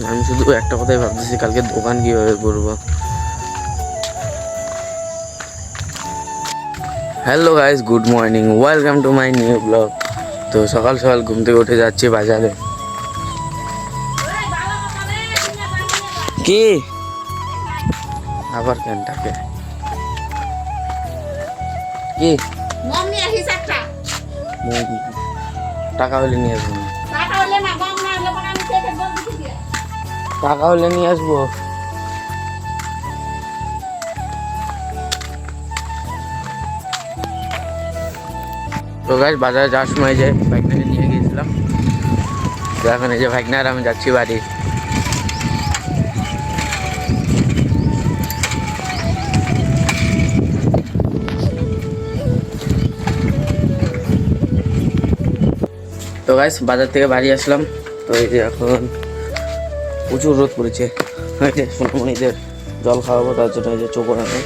আমি শুধু একটা কথাই ভাবতেছি, কালকে দোকান কীভাবে করবো। Hello guys, good morning, welcome to my new blog. তো সকাল সকাল ঘুম থেকে উঠে যাচ্ছি বাজারে। কি আবার ক্যানটাকে কি টাকা হলে নিয়ে আসবো না, টাকা হলে নিয়ে আসবো। তো গাইস, বাজারে যাওয়ার সময় যে ভাইকনাকে নিয়ে গিয়েছিলাম, তো এখন এই যে ভাইকনা আর আমি যাচ্ছি বাড়ি। তো গাইস, বাজার থেকে বাড়ি আসলাম। তো এই যে এখন প্রচুর রোদ পড়েছে। এই যে সোনামণিদের জল খাওয়াবো, তার জন্য এই যে চোখ বানাবো।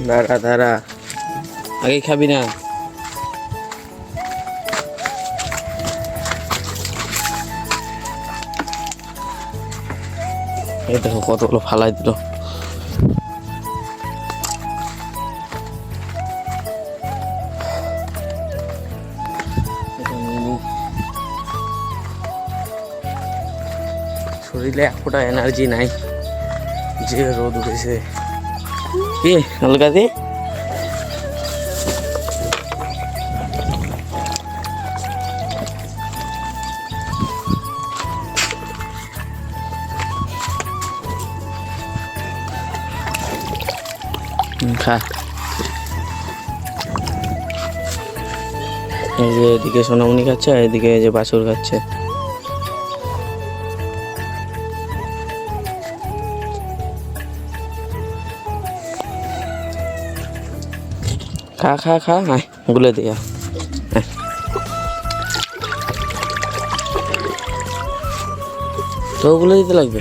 দাঁড়া দাঁড়া, আগে খাবি না? এই দেখো কতগুলো ফালাই দিল। শরীরে এক ফোঁটা এনার্জি নাই, যে রোদ উঠেছে। কি হালকা দি খা। এই যে এদিকে সোনামণি খাচ্ছে, আর এদিকে এই যে বাছুর খাচ্ছে। খা খা খা, আয় গুলে দিয়া। তো গুলে দিতে লাগবে।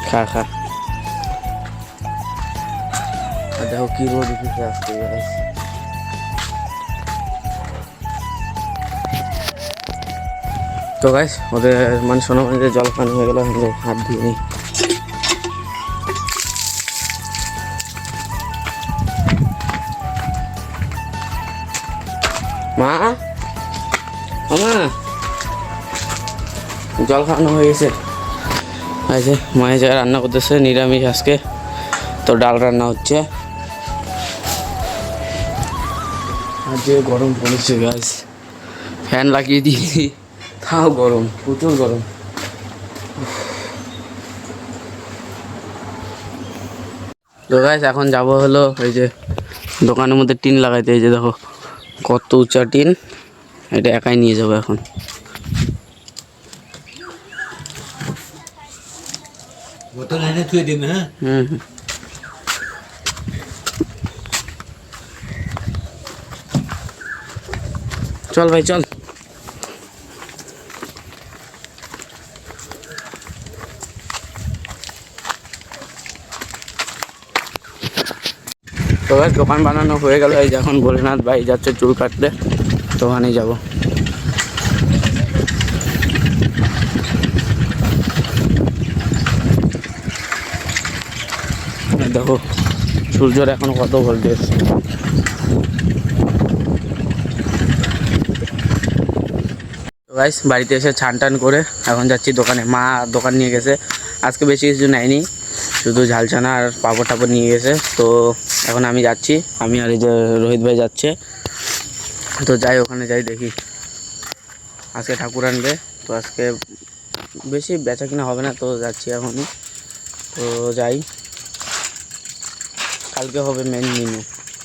খা খা। আর দেখো কি রোদ উঠেছে আজকে। তো গাইস, ওদের মানে সোনামণিদের জল খাওয়ানো হয়ে গেল, হাত ধুয়ে নিই। মা, মা, জল খাওয়ানো হয়ে গেছে। এই যে মায়ের জায়গায় রান্না করতেছে নিরামিষ আজকে। তো ডাল রান্না হচ্ছে। আর যে গরম পড়েছে গাইস, ফ্যান লাগিয়ে দিয়েছি, তাও গরম, প্রচুর গরম। তো গাইস, এখন যাব হলো এই যে দোকানের মধ্যে টিন লাগাইতে। এই যে দেখো কত উঁচা টিন, এটা একাই নিয়ে যাবো এখন। বোতল এনে থুয়ে দিবে। হ্যাঁ, চল ভাই চল। তো গাইস, দোকান বানানো হয়ে গেল। এই যে এখন ভোলেনাথ ভাই যাচ্ছে চুল কাটতে, তো ওখানেই যাবো। দেখো সূর্যের এখনো কত ভোল্টেজ। তো গাইস, বাড়িতে এসে ছান টান করে এখন যাচ্ছি দোকানে। মা দোকান নিয়ে গেছে, আজকে বেশি কিছু নেয়নি, শুধু ঝাল ছানা আর পাঁপড় টাপড় নিয়ে গেছে। তো এখন আমি যাচ্ছি, আমি আর এই যে রোহিত ভাই যাচ্ছে। তো যাই, ওখানে যাই, দেখি আজকে ঠাকুর আনবে। তো আজকে বেশি বেচা কিনা হবে না, তো যাচ্ছি এখনই। তো যাই, কালকে হবে মেন মেনু,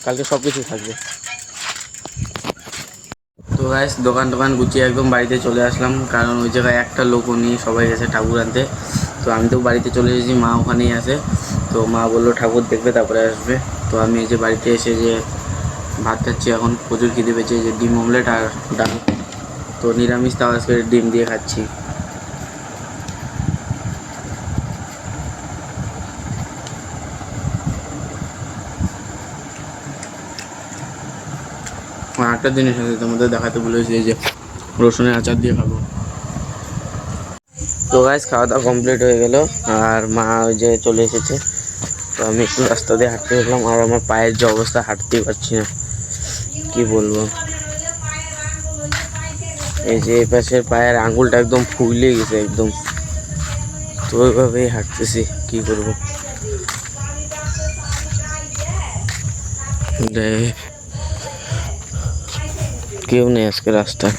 কালকে সব কিছু থাকবে। তো গাইস দোকান গুছিয়ে একদম বাড়িতে চলে আসলাম, কারণ ওই জায়গায় একটা লোকও নেই, সবাই গেছে ঠাকুর আনতে। তো আমি তো বাড়িতে চলে এসেছি, মা ওখানেই আছে। তো মা বললো ঠাকুর দেখবে তারপরে আসবে। তো আমি এই যে বাড়িতে এসে যে ভাত খাচ্ছি, এখন প্রচুর খিদে পেয়েছে, যে ডিম অমলেট আর ডাল। তো নিরামিষ, তাও আজকে ডিম দিয়ে খাচ্ছি। আর একটা জিনিস আছে তোমাদের দেখাতে বলেছি, যে রসুনের আচার দিয়ে খাবো। তো গাইস খাওয়া দাওয়া কমপ্লিট হয়ে গেল, আর মা ওই যে চলে এসেছে। তো আমি একটু রাস্তা দিয়ে হাঁটতে গেলাম, আর আমার পায়ের যে অবস্থা, হাঁটতেই পারছি না, কি বলবো। এই যে এই পাশের পায়ের আঙুলটা একদম ফুলে গেছে একদম। তো ওইভাবেই হাঁটতেছি, কি করবো। কেউ নেই আজকে রাস্তায়,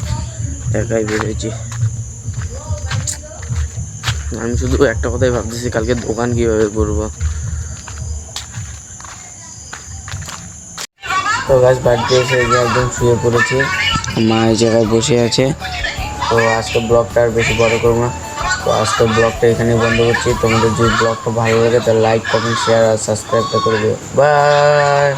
একাই বেরোয়েছি। আমি শুধু একটা কথাই ভাবতেছি, কালকে দোকান কিভাবে করবো। তো গাছ বাড়িতে এসে একদম শুয়ে পড়েছি, মা এই জায়গায় বসে আছে। তো আজকে ব্লগটা আর বেশি বড় করবো না, তো আজকে ব্লগটা এখানে বন্ধ করছি। তোমাদের যদি ব্লগটা ভালো লাগে তাহলে লাইক, কমেন্ট, শেয়ার আর সাবস্ক্রাইবটা করবে। বাই।